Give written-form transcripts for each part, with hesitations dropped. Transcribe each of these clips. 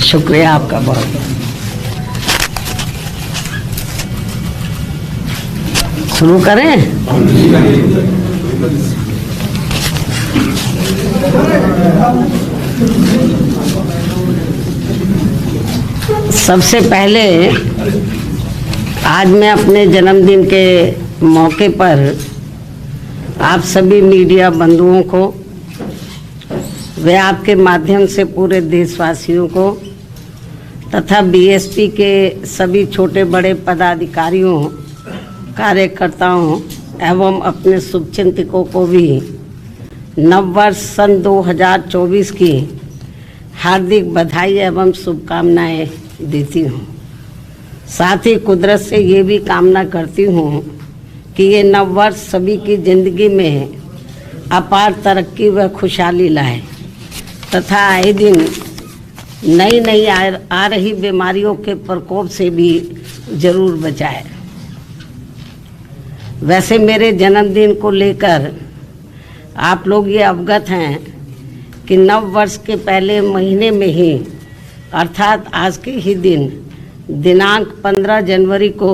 शुक्रिया आपका बहुत। शुरू करें? सबसे पहले आज मैं अपने जन्मदिन के मौके पर आप सभी मीडिया बंधुओं को वे आपके माध्यम से पूरे देशवासियों को तथा बीएसपी के सभी छोटे बड़े पदाधिकारियों कार्यकर्ताओं एवं अपने शुभचिंतकों को भी नववर्ष सन 2024 की हार्दिक बधाई एवं शुभकामनाएं देती हूँ। साथ ही कुदरत से ये भी कामना करती हूँ कि ये नववर्ष सभी की ज़िंदगी में अपार तरक्की व खुशहाली लाए तथा आए दिन नई नई आ रही बीमारियों के प्रकोप से भी जरूर बचाए। वैसे मेरे जन्मदिन को लेकर आप लोग ये अवगत हैं कि नव वर्ष के पहले महीने में ही अर्थात आज के ही दिन दिनांक 15 जनवरी को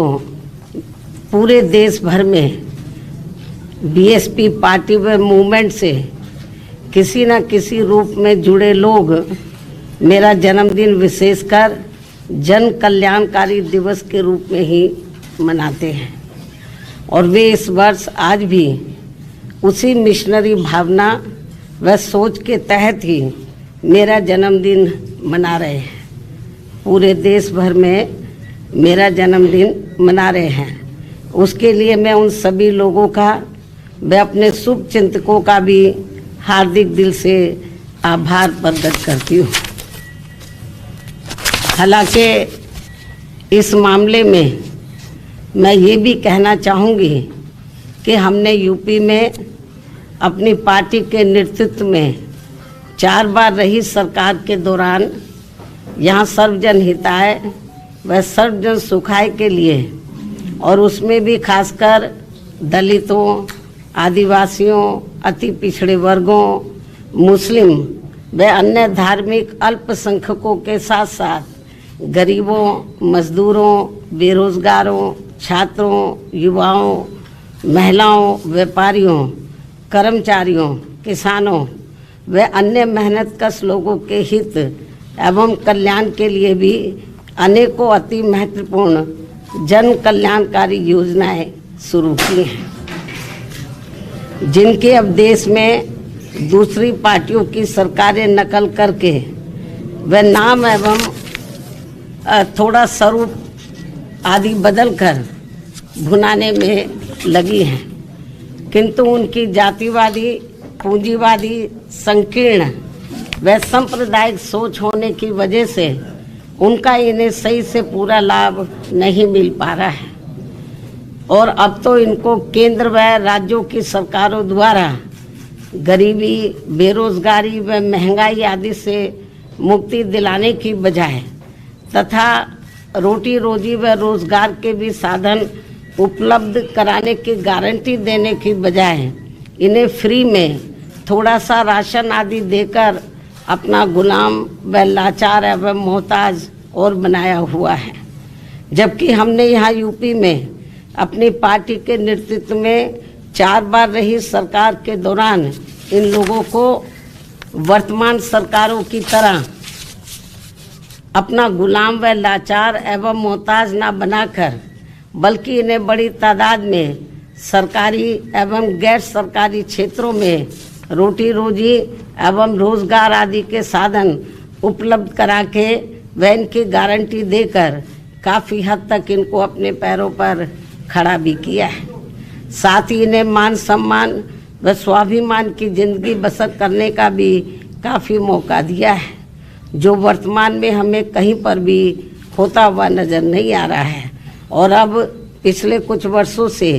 पूरे देश भर में बीएसपी पार्टी व मूवमेंट से किसी न किसी रूप में जुड़े लोग मेरा जन्मदिन विशेषकर जन कल्याणकारी दिवस के रूप में ही मनाते हैं और वे इस वर्ष आज भी उसी मिशनरी भावना व सोच के तहत ही मेरा जन्मदिन मना रहे हैं। पूरे देश भर में मेरा जन्मदिन मना रहे हैं। उसके लिए मैं उन सभी लोगों का व अपने शुभ चिंतकों का भी हार्दिक दिल से आभार प्रकट करती हूँ। हालांकि इस मामले में मैं ये भी कहना चाहूँगी कि हमने यूपी में अपनी पार्टी के नेतृत्व में 4 बार रही सरकार के दौरान यहाँ सर्वजन हिताय व सर्वजन सुखाय के लिए और उसमें भी खासकर दलितों, आदिवासियों, अति पिछड़े वर्गों, मुस्लिम व अन्य धार्मिक अल्पसंख्यकों के साथ साथ गरीबों, मजदूरों, बेरोजगारों, छात्रों, युवाओं, महिलाओं, व्यापारियों, कर्मचारियों, किसानों व अन्य मेहनतकश लोगों के हित एवं कल्याण के लिए भी अनेकों अति महत्वपूर्ण जन कल्याणकारी योजनाएं शुरू की हैं, जिनके अब देश में दूसरी पार्टियों की सरकारें नकल करके व नाम एवं थोड़ा स्वरूप आदि बदलकर भुनाने में लगी हैं, किंतु उनकी जातिवादी, पूंजीवादी, संकीर्ण व सांप्रदायिक सोच होने की वजह से उनका इन्हें सही से पूरा लाभ नहीं मिल पा रहा है और अब तो इनको केंद्र व राज्यों की सरकारों द्वारा गरीबी, बेरोजगारी व महंगाई आदि से मुक्ति दिलाने की बजाय तथा रोटी रोजी व रोजगार के भी साधन उपलब्ध कराने की गारंटी देने की बजाय इन्हें फ्री में थोड़ा सा राशन आदि देकर अपना गुलाम व लाचार एवं मोहताज और बनाया हुआ है। जबकि हमने यहाँ यूपी में अपनी पार्टी के नेतृत्व में 4 बार रही सरकार के दौरान इन लोगों को वर्तमान सरकारों की तरह अपना गुलाम व लाचार एवं मोहताज न बनाकर बल्कि इन्हें बड़ी तादाद में सरकारी एवं गैर सरकारी क्षेत्रों में रोटी रोजी एवं रोजगार आदि के साधन उपलब्ध करा के व इनकी गारंटी देकर काफ़ी हद तक इनको अपने पैरों पर खड़ा भी किया है। साथ ही इन्हें मान सम्मान व स्वाभिमान की जिंदगी बसर करने का भी काफ़ी मौका दिया है, जो वर्तमान में हमें कहीं पर भी होता हुआ नज़र नहीं आ रहा है। और अब पिछले कुछ वर्षों से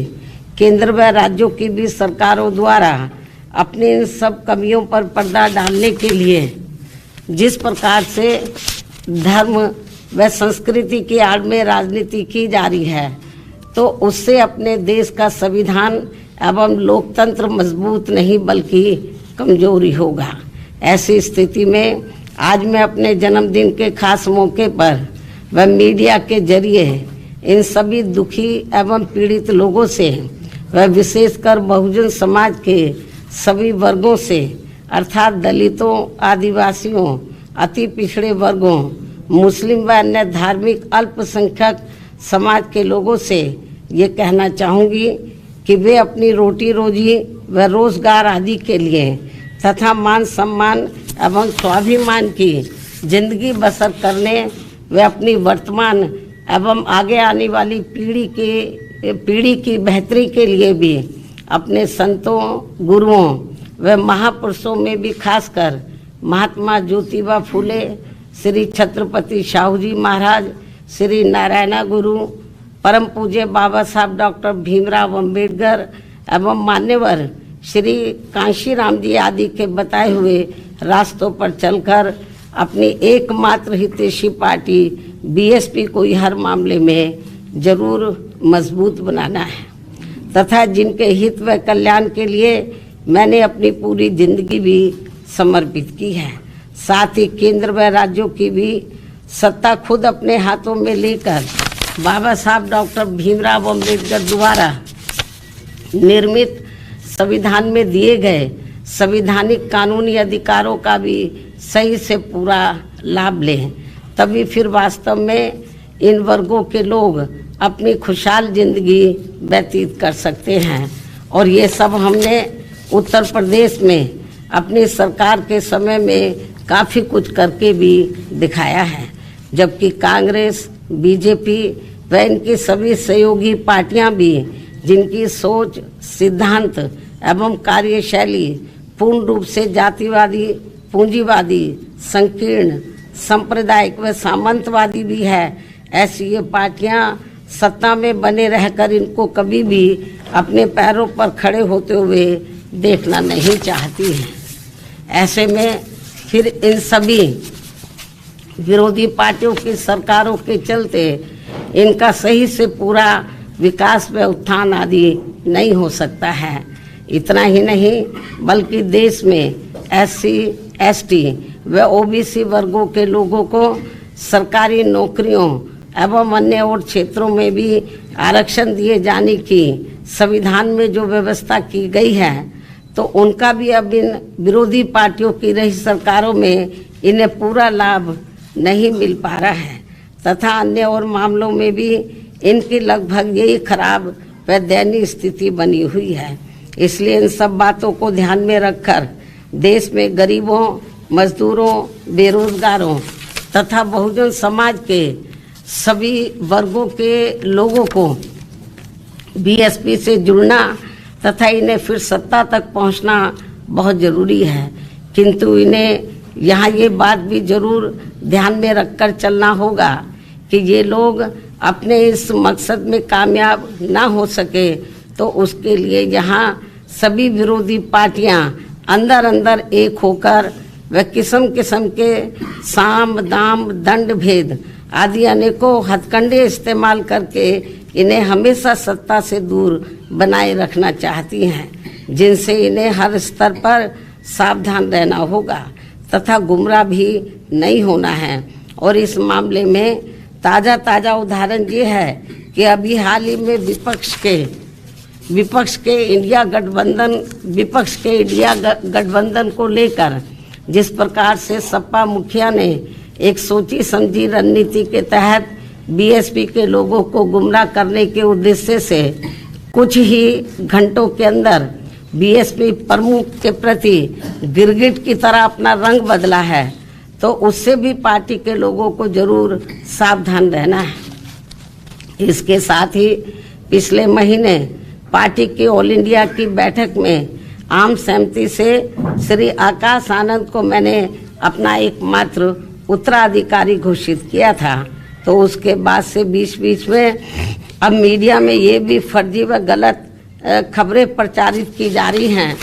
केंद्र व राज्यों की भी सरकारों द्वारा अपनी इन सब कमियों पर पर्दा डालने के लिए जिस प्रकार से धर्म व संस्कृति की आड़ में राजनीति की जा रही है, तो उससे अपने देश का संविधान एवं लोकतंत्र मजबूत नहीं बल्कि कमजोरी होगा। ऐसी स्थिति में आज मैं अपने जन्मदिन के खास मौके पर व मीडिया के जरिए इन सभी दुखी एवं पीड़ित लोगों से व विशेषकर बहुजन समाज के सभी वर्गों से अर्थात दलितों, आदिवासियों, अति पिछड़े वर्गों, मुस्लिम व अन्य धार्मिक अल्पसंख्यक समाज के लोगों से ये कहना चाहूँगी कि वे अपनी रोटी रोजी व रोजगार आदि के लिए तथा मान सम्मान एवं स्वाभिमान की जिंदगी बसर करने व अपनी वर्तमान एवं आगे आने वाली पीढ़ी की बेहतरी के लिए भी अपने संतों, गुरुओं व महापुरुषों में भी खासकर महात्मा ज्योतिबा फूले, श्री छत्रपति शाहू जी महाराज, श्री नारायणा गुरु, परम पूज्य बाबा साहब डॉक्टर भीमराव अंबेडकर एवं मान्यवर श्री कांशीराम जी आदि के बताए हुए रास्तों पर चलकर अपनी एकमात्र हितैषी पार्टी बीएसपी को हर मामले में जरूर मजबूत बनाना है तथा जिनके हित व कल्याण के लिए मैंने अपनी पूरी जिंदगी भी समर्पित की है। साथ ही केंद्र व राज्यों की भी सत्ता खुद अपने हाथों में लेकर बाबा साहब डॉक्टर भीमराव अंबेडकर द्वारा निर्मित संविधान में दिए गए संवैधानिक कानूनी अधिकारों का भी सही से पूरा लाभ लें, तभी फिर वास्तव में इन वर्गों के लोग अपनी खुशहाल जिंदगी व्यतीत कर सकते हैं। और ये सब हमने उत्तर प्रदेश में अपनी सरकार के समय में काफ़ी कुछ करके भी दिखाया है, जबकि कांग्रेस, बीजेपी व इनकी सभी सहयोगी पार्टियां भी जिनकी सोच, सिद्धांत एवं कार्यशैली पूर्ण रूप से जातिवादी, पूंजीवादी, संकीर्ण, सांप्रदायिक व सामंतवादी भी है, ऐसी ये पार्टियां सत्ता में बने रहकर इनको कभी भी अपने पैरों पर खड़े होते हुए देखना नहीं चाहती हैं। ऐसे में फिर इन सभी विरोधी पार्टियों की सरकारों के चलते इनका सही से पूरा विकास व उत्थान आदि नहीं हो सकता है। इतना ही नहीं बल्कि देश में SC, ST व OBC वर्गों के लोगों को सरकारी नौकरियों एवं अन्य और क्षेत्रों में भी आरक्षण दिए जाने की संविधान में जो व्यवस्था की गई है, तो उनका भी अब इन विरोधी पार्टियों की रही सरकारों में इन्हें पूरा लाभ नहीं मिल पा रहा है तथा अन्य और मामलों में भी इनकी लगभग यही खराब व दयनीय स्थिति बनी हुई है। इसलिए इन सब बातों को ध्यान में रखकर देश में गरीबों, मजदूरों, बेरोजगारों तथा बहुजन समाज के सभी वर्गों के लोगों को बीएसपी से जुड़ना तथा इन्हें फिर सत्ता तक पहुंचना बहुत ज़रूरी है। किंतु इन्हें यहाँ ये बात भी जरूर ध्यान में रखकर चलना होगा कि ये लोग अपने इस मकसद में कामयाब ना हो सके, तो उसके लिए यहाँ सभी विरोधी पार्टियाँ अंदर अंदर एक होकर व किस्म किस्म के साम, दाम, दंड भेद आदि अनेकों हथकंडे इस्तेमाल करके इन्हें हमेशा सत्ता से दूर बनाए रखना चाहती हैं, जिनसे इन्हें हर स्तर पर सावधान रहना होगा तथा गुमराह भी नहीं होना है। और इस मामले में ताज़ा उदाहरण ये है कि अभी हाल ही में विपक्ष के इंडिया गठबंधन को लेकर जिस प्रकार से सपा मुखिया ने एक सोची समझी रणनीति के तहत बीएसपी के लोगों को गुमराह करने के उद्देश्य से कुछ ही घंटों के अंदर बीएसपी प्रमुख के प्रति गिरगिट की तरह अपना रंग बदला है, तो उससे भी पार्टी के लोगों को जरूर सावधान रहना है। इसके साथ ही पिछले महीने पार्टी की ऑल इंडिया की बैठक में आम सहमति से श्री आकाश आनंद को मैंने अपना एकमात्र उत्तराधिकारी घोषित किया था। तो उसके बाद से बीच बीच में अब मीडिया में ये भी फर्जी व गलत खबरें प्रचारित की जा रही हैं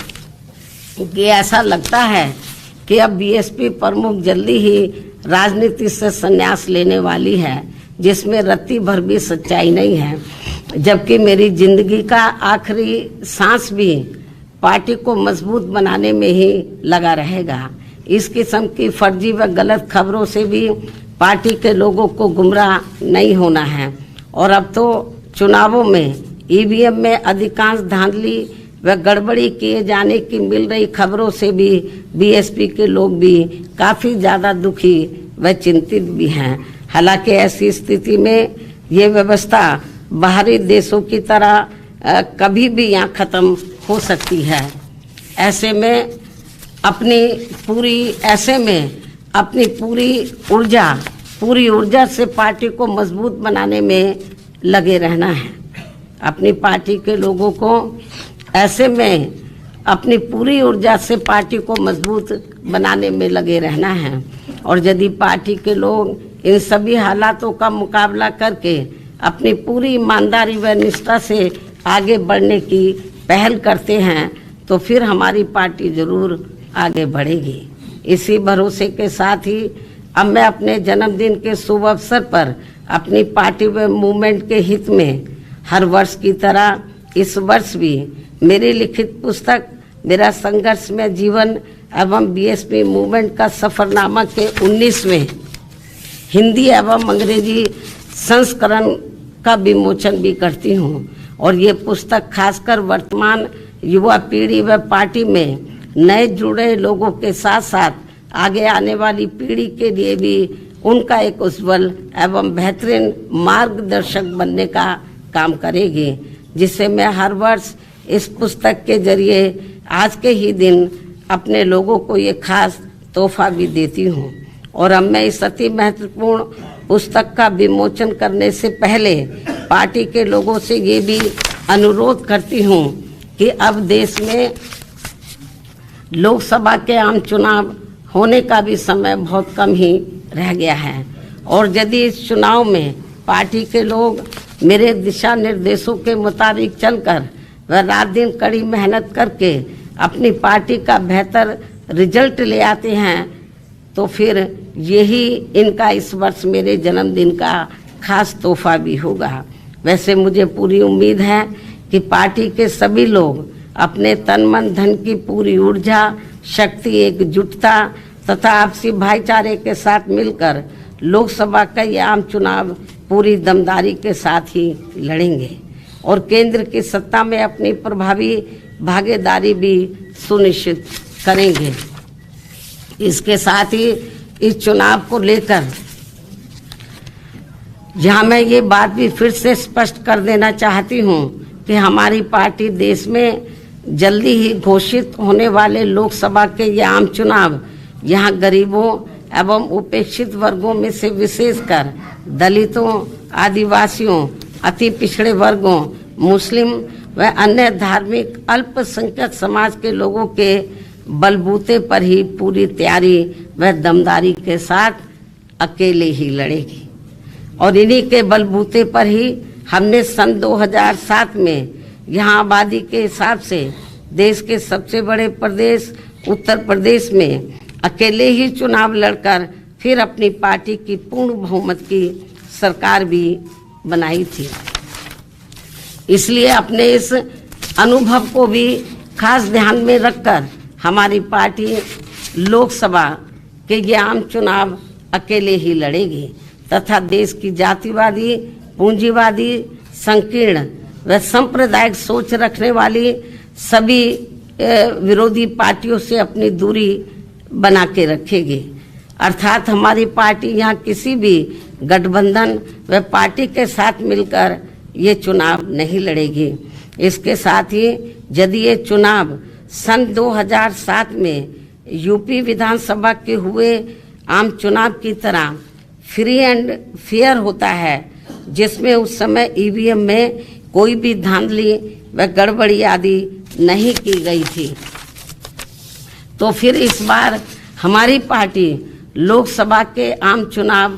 कि ऐसा लगता है कि अब बीएसपी प्रमुख जल्दी ही राजनीति से संन्यास लेने वाली है, जिसमें रत्ती भर भी सच्चाई नहीं है। जबकि मेरी जिंदगी का आखिरी सांस भी पार्टी को मजबूत बनाने में ही लगा रहेगा। इस किस्म की फर्जी व गलत खबरों से भी पार्टी के लोगों को गुमराह नहीं होना है। और अब तो चुनावों में ईवीएम में अधिकांश धांधली व गड़बड़ी किए जाने की मिल रही खबरों से भी बीएसपी के लोग भी काफ़ी ज़्यादा दुखी व चिंतित भी हैं। हालांकि ऐसी स्थिति में ये व्यवस्था बाहरी देशों की तरह कभी भी यहाँ ख़त्म हो सकती है। ऐसे में अपनी पूरी ऊर्जा से पार्टी को मजबूत बनाने में लगे रहना है। अपनी पार्टी के लोगों को ऐसे में अपनी पूरी ऊर्जा से पार्टी को मजबूत बनाने में लगे रहना है। और यदि पार्टी के लोग इन सभी हालातों का मुकाबला करके अपनी पूरी ईमानदारी व निष्ठा से आगे बढ़ने की पहल करते हैं, तो फिर हमारी पार्टी जरूर आगे बढ़ेगी। इसी भरोसे के साथ ही अब मैं अपने जन्मदिन के शुभ अवसर पर अपनी पार्टी व मूवमेंट के हित में हर वर्ष की तरह इस वर्ष भी मेरी लिखित पुस्तक मेरा संघर्ष में जीवन एवं बीएसपी मूवमेंट का सफरनामा के 19वें हिंदी एवं अंग्रेजी संस्करण का विमोचन भी करती हूँ। और ये पुस्तक खासकर वर्तमान युवा पीढ़ी व पार्टी में नए जुड़े लोगों के साथ साथ आगे आने वाली पीढ़ी के लिए भी उनका एक उज्जवल एवं बेहतरीन मार्गदर्शक बनने का काम करेगी, जिसे मैं हर वर्ष इस पुस्तक के जरिए आज के ही दिन अपने लोगों को ये खास तोहफा भी देती हूँ। और अब मैं इस अति महत्वपूर्ण पुस्तक का विमोचन करने से पहले पार्टी के लोगों से ये भी अनुरोध करती हूँ कि अब देश में लोकसभा के आम चुनाव होने का भी समय बहुत कम ही रह गया है। और यदि इस चुनाव में पार्टी के लोग मेरे दिशा निर्देशों के मुताबिक चलकर व रात दिन कड़ी मेहनत करके अपनी पार्टी का बेहतर रिजल्ट ले आते हैं, तो फिर यही इनका इस वर्ष मेरे जन्मदिन का खास तोहफा भी होगा। वैसे मुझे पूरी उम्मीद है कि पार्टी के सभी लोग अपने तन मन धन की पूरी ऊर्जा, शक्ति, एकजुटता तथा आपसी भाईचारे के साथ मिलकर लोकसभा का ये आम चुनाव पूरी दमदारी के साथ ही लड़ेंगे और केंद्र की सत्ता में अपनी प्रभावी भागीदारी भी सुनिश्चित करेंगे। इसके साथ ही इस चुनाव को लेकर यहाँ मैं ये बात भी फिर से स्पष्ट कर देना चाहती हूँ कि हमारी पार्टी देश में जल्दी ही घोषित होने वाले लोकसभा के ये आम चुनाव यहाँ गरीबों एवं उपेक्षित वर्गों में से विशेषकर दलितों, आदिवासियों, अति पिछड़े वर्गों, मुस्लिम व अन्य धार्मिक अल्पसंख्यक समाज के लोगों के बलबूते पर ही पूरी तैयारी व दमदारी के साथ अकेले ही लड़ेगी। और इन्हीं के बलबूते पर ही हमने सन 2007 में यहाँ आबादी के हिसाब से देश के सबसे बड़े प्रदेश उत्तर प्रदेश में अकेले ही चुनाव लड़कर फिर अपनी पार्टी की पूर्ण बहुमत की सरकार भी बनाई थी। इसलिए अपने इस अनुभव को भी खास ध्यान में रखकर हमारी पार्टी लोकसभा के ये आम चुनाव अकेले ही लड़ेगी तथा देश की जातिवादी, पूंजीवादी, संकीर्ण व सांप्रदायिक सोच रखने वाली सभी विरोधी पार्टियों से अपनी दूरी बना के रखेगी। अर्थात हमारी पार्टी यहाँ किसी भी गठबंधन व पार्टी के साथ मिलकर ये चुनाव नहीं लड़ेगी। इसके साथ ही यदि ये चुनाव सन 2007 में यूपी विधानसभा के हुए आम चुनाव की तरह फ्री एंड फेयर होता है, जिसमें उस समय ईवीएम में कोई भी धांधली व गड़बड़ी आदि नहीं की गई थी, तो फिर इस बार हमारी पार्टी लोकसभा के आम चुनाव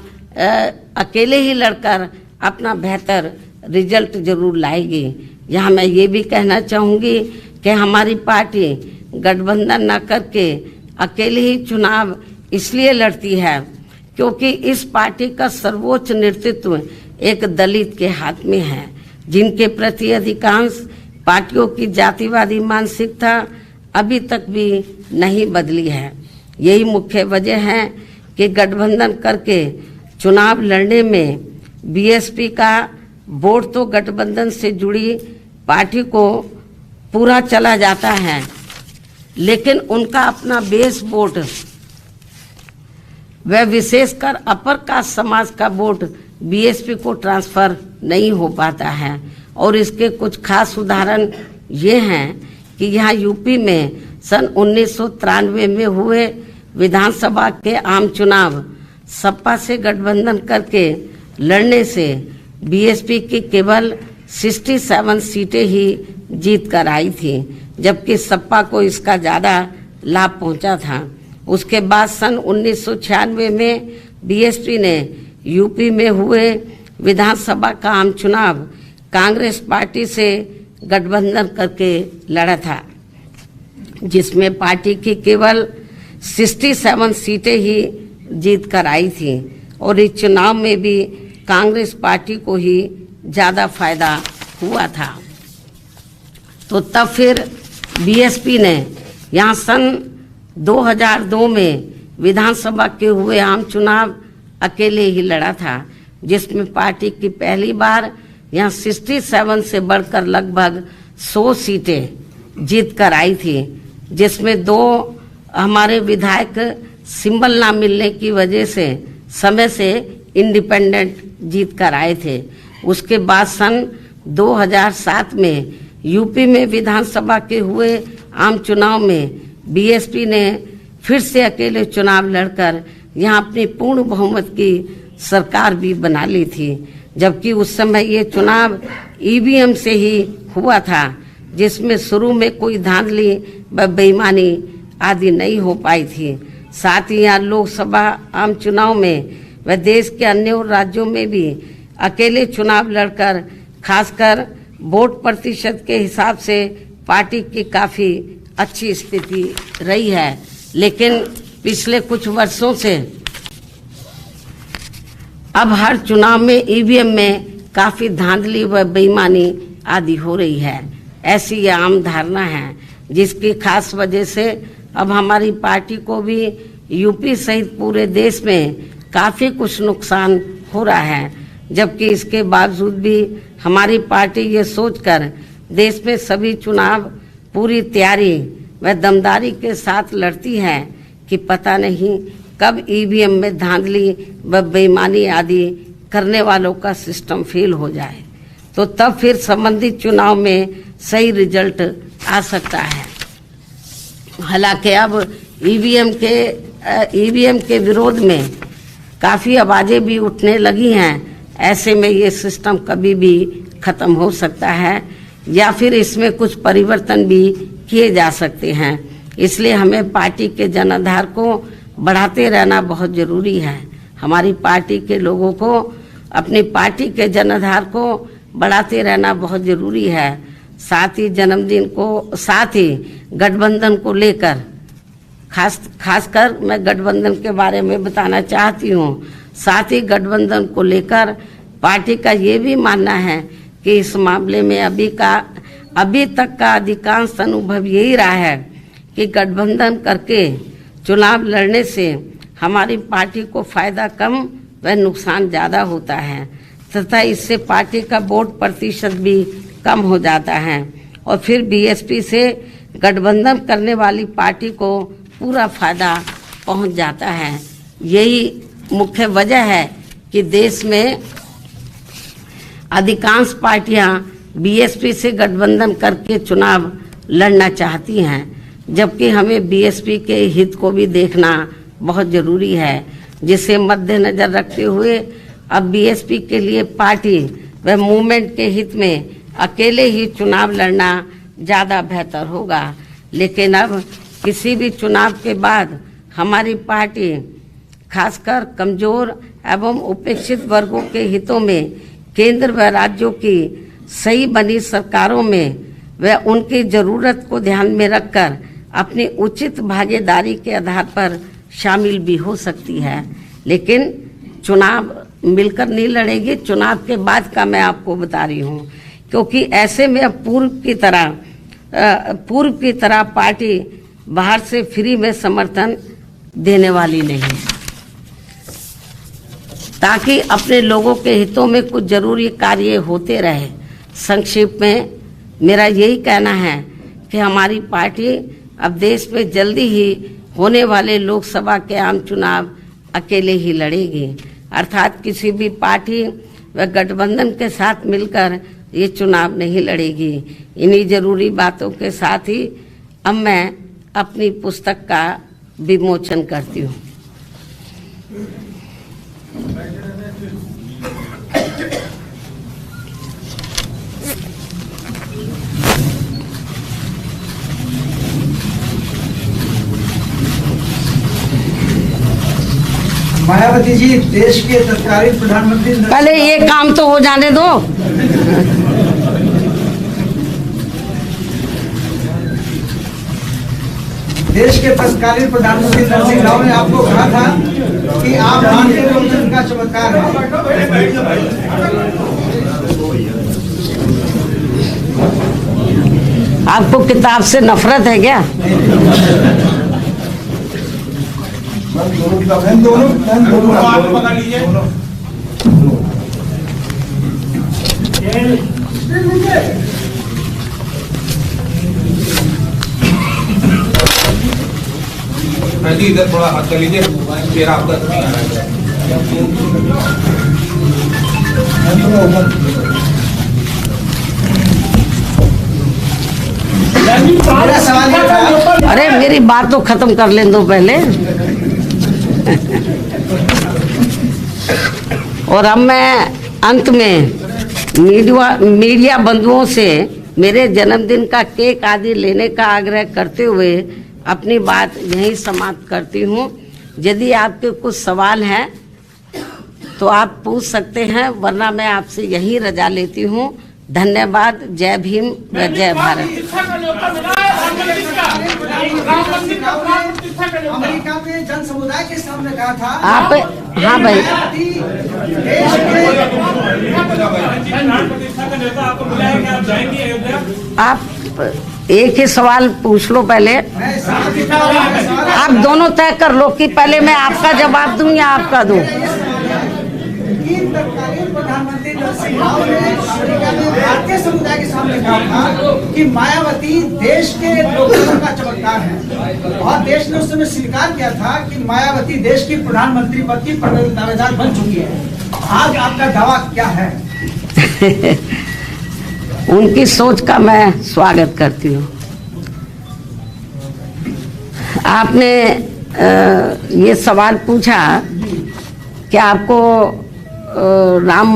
अकेले ही लड़कर अपना बेहतर रिजल्ट जरूर लाएगी। यहाँ मैं ये भी कहना चाहूँगी कि हमारी पार्टी गठबंधन न करके अकेले ही चुनाव इसलिए लड़ती है क्योंकि इस पार्टी का सर्वोच्च नेतृत्व एक दलित के हाथ में है, जिनके प्रति अधिकांश पार्टियों की जातिवादी मानसिकता अभी तक भी नहीं बदली है। यही मुख्य वजह है कि गठबंधन करके चुनाव लड़ने में बीएसपी का वोट तो गठबंधन से जुड़ी पार्टी को पूरा चला जाता है, लेकिन उनका अपना बेस वोट वह विशेषकर अपर कास्ट समाज का वोट बीएसपी को ट्रांसफर नहीं हो पाता है। और इसके कुछ खास उदाहरण ये हैं कि यहाँ यूपी में सन 1993 में हुए विधानसभा के आम चुनाव सपा से गठबंधन करके लड़ने से बीएसपी की केवल 67 सीटें ही जीत कर आई थी, जबकि सपा को इसका ज़्यादा लाभ पहुंचा था। उसके बाद सन 1996 में बीएसपी ने यूपी में हुए विधानसभा का आम चुनाव कांग्रेस पार्टी से गठबंधन करके लड़ा था, जिसमें पार्टी की केवल 67 सीटें ही जीत कर आई थी और इस चुनाव में भी कांग्रेस पार्टी को ही ज़्यादा फायदा हुआ था। तो तब फिर बीएसपी ने यहाँ सन 2002 में विधानसभा के हुए आम चुनाव अकेले ही लड़ा था, जिसमें पार्टी की पहली बार यहाँ 67 से बढ़कर लगभग 100 सीटें जीत कर आई थी, जिसमें 2 हमारे विधायक सिंबल ना मिलने की वजह से समय से इंडिपेंडेंट जीत कर आए थे। उसके बाद सन 2007 में यूपी में विधानसभा के हुए आम चुनाव में बीएसपी ने फिर से अकेले चुनाव लड़कर यहाँ अपनी पूर्ण बहुमत की सरकार भी बना ली थी, जबकि उस समय ये चुनाव ईवीएम से ही हुआ था, जिसमें शुरू में कोई धांधली व बेईमानी आदि नहीं हो पाई थी। साथ ही यहाँ लोकसभा आम चुनाव में व देश के अन्य राज्यों में भी अकेले चुनाव लड़कर खासकर वोट प्रतिशत के हिसाब से पार्टी की काफ़ी अच्छी स्थिति रही है, लेकिन पिछले कुछ वर्षों से अब हर चुनाव में ईवीएम में काफ़ी धांधली व बेईमानी आदि हो रही है। ऐसी ये आम धारणा है, जिसकी खास वजह से अब हमारी पार्टी को भी यूपी सहित पूरे देश में काफ़ी कुछ नुकसान हो रहा है, जबकि इसके बावजूद भी हमारी पार्टी ये सोचकर देश में सभी चुनाव पूरी तैयारी व दमदारी के साथ लड़ती है कि पता नहीं कब ईवीएम में धांधली व बेईमानी आदि करने वालों का सिस्टम फेल हो जाए, तो तब फिर संबंधित चुनाव में सही रिजल्ट आ सकता है। हालांकि अब ईवीएम के विरोध में काफ़ी आवाज़ें भी उठने लगी हैं। ऐसे में ये सिस्टम कभी भी ख़त्म हो सकता है या फिर इसमें कुछ परिवर्तन भी किए जा सकते हैं। इसलिए हमें पार्टी के जनाधार को बढ़ाते रहना बहुत ज़रूरी है। हमारी पार्टी के लोगों को अपनी पार्टी के जनाधार को बढ़ाते रहना बहुत ज़रूरी है। साथ ही गठबंधन को लेकर खासकर मैं गठबंधन के बारे में बताना चाहती हूँ। साथ ही गठबंधन को लेकर पार्टी का ये भी मानना है कि इस मामले में अभी तक का अधिकांश अनुभव यही रहा है कि गठबंधन करके चुनाव लड़ने से हमारी पार्टी को फायदा कम व नुकसान ज़्यादा होता है तथा इससे पार्टी का वोट प्रतिशत भी कम हो जाता है और फिर बीएसपी से गठबंधन करने वाली पार्टी को पूरा फायदा पहुंच जाता है। यही मुख्य वजह है कि देश में अधिकांश पार्टियां बीएसपी से गठबंधन करके चुनाव लड़ना चाहती हैं, जबकि हमें बीएसपी के हित को भी देखना बहुत ज़रूरी है, जिसे मद्देनजर रखते हुए अब बीएसपी के लिए पार्टी व मूवमेंट के हित में अकेले ही चुनाव लड़ना ज़्यादा बेहतर होगा। लेकिन अब किसी भी चुनाव के बाद हमारी पार्टी खासकर कमज़ोर एवं उपेक्षित वर्गों के हितों में केंद्र व राज्यों की सही बनी सरकारों में व उनकी ज़रूरत को ध्यान में रखकर अपनी उचित भागीदारी के आधार पर शामिल भी हो सकती है। लेकिन चुनाव मिलकर नहीं लड़ेगी, चुनाव के बाद का मैं आपको बता रही हूँ, क्योंकि ऐसे में अब पूर्व की तरह पार्टी बाहर से फ्री में समर्थन देने वाली नहीं, ताकि अपने लोगों के हितों में कुछ जरूरी कार्य होते रहे। संक्षिप्त में मेरा यही कहना है कि हमारी पार्टी अब देश में जल्दी ही होने वाले लोकसभा के आम चुनाव अकेले ही लड़ेगी, अर्थात किसी भी पार्टी व गठबंधन के साथ मिलकर ये चुनाव नहीं लड़ेगी। इन्हीं जरूरी बातों के साथ ही अब मैं अपनी पुस्तक का विमोचन करती हूँ। मायावती जी देश के तत्कालीन प्रधानमंत्री, पहले ये काम तो हो जाने दो। देश के तत्कालीन प्रधानमंत्री नरसिंह राव ने आपको कहा था कि आप भारतीय लोकतंत्र का चमत्कार हैं। आपको किताब से नफरत है क्या? दोनों इधर थोड़ा हाथ कर लीजिए, चेहरा आपका नहीं आ रहा है। अरे मेरी बात तो खत्म कर लें दो पहले। और अब मैं अंत में मीडिया बंधुओं से मेरे जन्मदिन का केक आदि लेने का आग्रह करते हुए अपनी बात यहीं समाप्त करती हूँ। यदि आपके कुछ सवाल हैं तो आप पूछ सकते हैं, वरना मैं आपसे यहीं रजा लेती हूँ। धन्यवाद। जय भीम व जय भारत। अमेरिका में जन समुदाय के सामने कहा था आप, हाँ भाई, आप एक ही सवाल पूछ लो पहले। आप दोनों तय कर लो कि पहले मैं आपका जवाब दूं या आपका दूं। तत्कालीन प्रधानमंत्री नरसिंह राव ने अमेरिका में भारतीय समुदाय के सामने कहा था कि मायावती देश के लोकतंत्र का चमत्कार है, और देश ने उस समय स्वीकार किया था कि मायावती देश की प्रधानमंत्री पद की दावेदार बन चुकी है। आज आपका दावा क्या है? उनकी सोच का मैं स्वागत करती हूँ। आपने ये सवाल पूछा कि आपको राम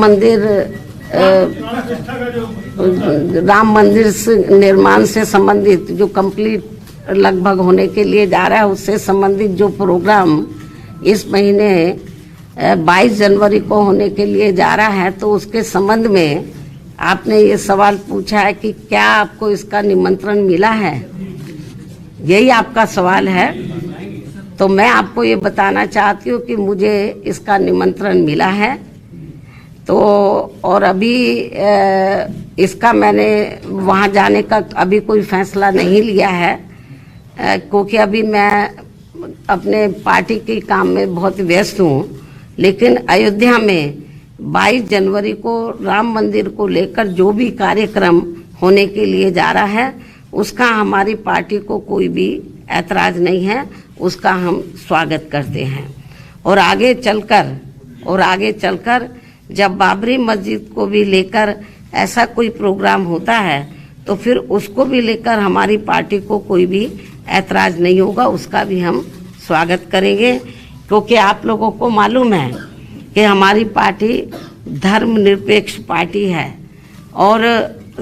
मंदिर से निर्माण से संबंधित जो कंप्लीट लगभग होने के लिए जा रहा है, उससे संबंधित जो प्रोग्राम इस महीने 22 जनवरी को होने के लिए जा रहा है, तो उसके संबंध में आपने ये सवाल पूछा है कि क्या आपको इसका निमंत्रण मिला है, यही आपका सवाल है। तो मैं आपको ये बताना चाहती हूँ कि मुझे इसका निमंत्रण मिला है। तो और अभी इसका मैंने वहाँ जाने का अभी कोई फैसला नहीं लिया है, क्योंकि अभी मैं अपने पार्टी के काम में बहुत व्यस्त हूँ। लेकिन अयोध्या में 22 जनवरी को राम मंदिर को लेकर जो भी कार्यक्रम होने के लिए जा रहा है, उसका हमारी पार्टी को कोई भी ऐतराज़ नहीं है, उसका हम स्वागत करते हैं। और आगे चलकर जब बाबरी मस्जिद को भी लेकर ऐसा कोई प्रोग्राम होता है तो फिर उसको भी लेकर हमारी पार्टी को कोई भी ऐतराज नहीं होगा, उसका भी हम स्वागत करेंगे। क्योंकि आप लोगों को मालूम है कि हमारी पार्टी धर्मनिरपेक्ष पार्टी है और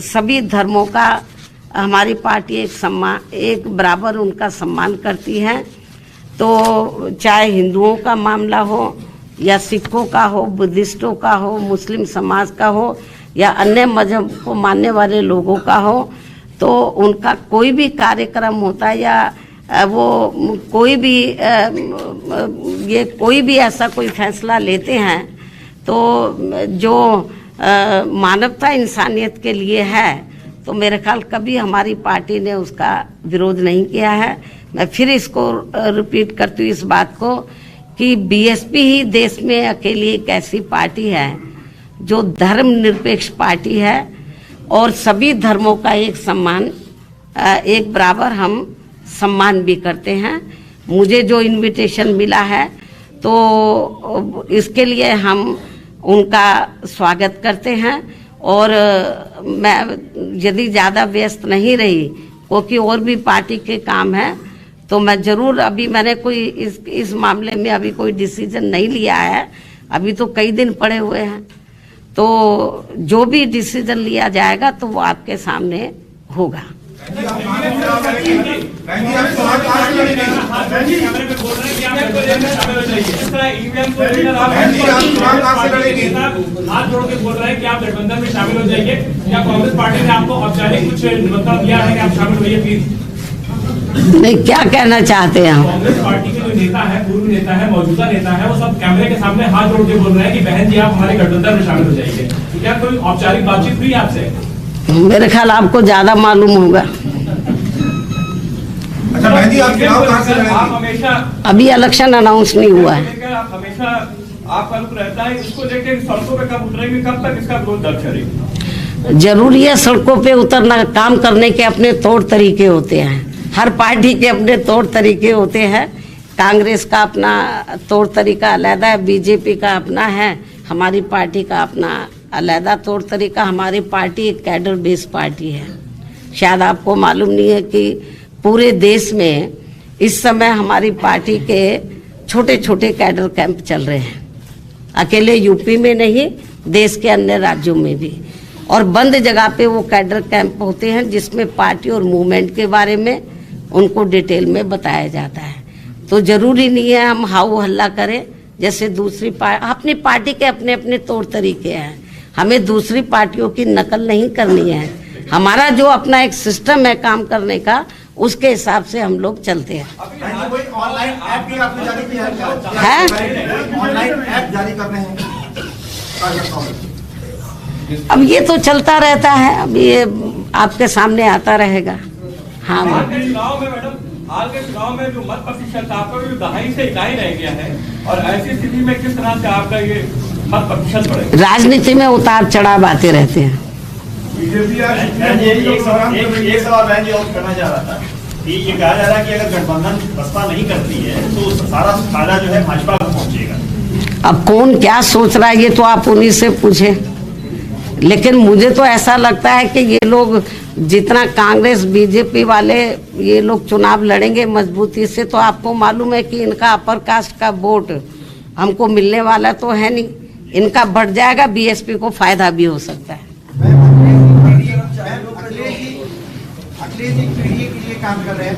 सभी धर्मों का हमारी पार्टी एक बराबर उनका सम्मान करती है। तो चाहे हिंदुओं का मामला हो या सिखों का हो, बुद्धिस्टों का हो, मुस्लिम समाज का हो या अन्य मजहब को मानने वाले लोगों का हो, तो उनका कोई भी कार्यक्रम होता है या वो कोई भी ऐसा कोई फैसला लेते हैं तो जो मानवता इंसानियत के लिए है, तो मेरे ख्याल कभी हमारी पार्टी ने उसका विरोध नहीं किया है। मैं फिर इसको रिपीट करती हूँ इस बात को कि बीएसपी ही देश में अकेली एक ऐसी पार्टी है जो धर्मनिरपेक्ष पार्टी है और सभी धर्मों का एक बराबर हम सम्मान भी करते हैं। मुझे जो इनविटेशन मिला है तो इसके लिए हम उनका स्वागत करते हैं और मैं यदि ज़्यादा व्यस्त नहीं रही क्योंकि और भी पार्टी के काम है तो मैं ज़रूर, अभी मैंने कोई इस मामले में अभी कोई डिसीजन नहीं लिया है, अभी तो कई दिन पड़े हुए हैं, तो जो भी डिसीजन लिया जाएगा तो वो आपके सामने होगा। हाथ जोड़ के बोल रहे हैं कि आप गठबंधन में शामिल हो जाइए, या कांग्रेस पार्टी ने आपको औपचारिक कुछ निमंत्रण दिया है कि आप शामिल होइए प्लीज? नहीं, क्या कहना चाहते हैं हम? कांग्रेस पार्टी के जो नेता है, पूर्व नेता है, मौजूदा नेता है, वो सब कैमरे के सामने हाथ जोड़ के बोल रहे हैं कि बहन जी आप हमारे गठबंधन में शामिल हो जाइए। तो क्या कोई औपचारिक बातचीत हुई आपसे? मेरे ख्याल आपको ज्यादा मालूम होगा। अच्छा बहन जी, आप चुनाव कहां से लड़ेंगे? आप हमेशा अभी इलेक्शन अनाउंस नहीं हुआ है। आप हमेशा आपका रुख रहता है, इसको लेकर सड़कों पे कब उतरेंगे, कब तक इसका विरोध दर्ज करेंगे? जरूरी है सड़कों पे उतरना, काम करने के अपने तौर तरीके होते हैं, हर पार्टी के अपने तौर तरीके होते हैं। कांग्रेस का अपना तौर तरीका अलग है, बीजेपी का अपना है, हमारी पार्टी का अपना अलग तौर तरीका। हमारी पार्टी एक कैडर बेस्ड पार्टी है। शायद आपको मालूम नहीं है कि पूरे देश में इस समय हमारी पार्टी के छोटे छोटे कैडर कैंप चल रहे हैं, अकेले यूपी में नहीं, देश के अन्य राज्यों में भी, और बंद जगह पे वो कैडर कैंप होते हैं जिसमें पार्टी और मूवमेंट के बारे में उनको डिटेल में बताया जाता है। तो जरूरी नहीं है हम हाउ हल्ला करें जैसे दूसरी अपनी पार्टी के अपने अपने तौर तरीके हैं, हमें दूसरी पार्टियों की नकल नहीं करनी है। हमारा जो अपना एक सिस्टम है काम करने का, उसके हिसाब से हम लोग चलते हैं। ऑनलाइन ऐप भी आपने जारी किया है? ऑनलाइन ऐप जारी कर रहे हैं? अब ये तो चलता रहता है, अब ये आपके सामने आता रहेगा। हाँ हाल के चुनाव में मैडम, हाल के चुनाव में जो मत प्रतिशत आपका भी दहाई से इकाई रह गया है, और ऐसी स्थिति में किस तरह से आपका ये मत प्रतिशत बढ़ेगा? राजनीति में उतार चढ़ाव आते रहते हैं। बीजेपी एक सवाल बहन जी और करना चाह रहा था कि ये कहा जा रहा है कि अगर गठबंधन बसपा नहीं करती है तो सारा फायदा जो है भाजपा को पहुंचेगा। अब कौन क्या सोच रहा है ये तो आप उन्हीं से पूछे, लेकिन मुझे तो ऐसा लगता है कि ये लोग जितना कांग्रेस बीजेपी वाले ये लोग चुनाव लड़ेंगे मजबूती से, तो आपको मालूम है कि इनका अपर कास्ट का वोट हमको मिलने वाला तो है नहीं, इनका बढ़ जाएगा, बीएसपी को फायदा भी हो सकता है। अखिलेश जी पीढ़ी के लिए काम कर रहे हैं,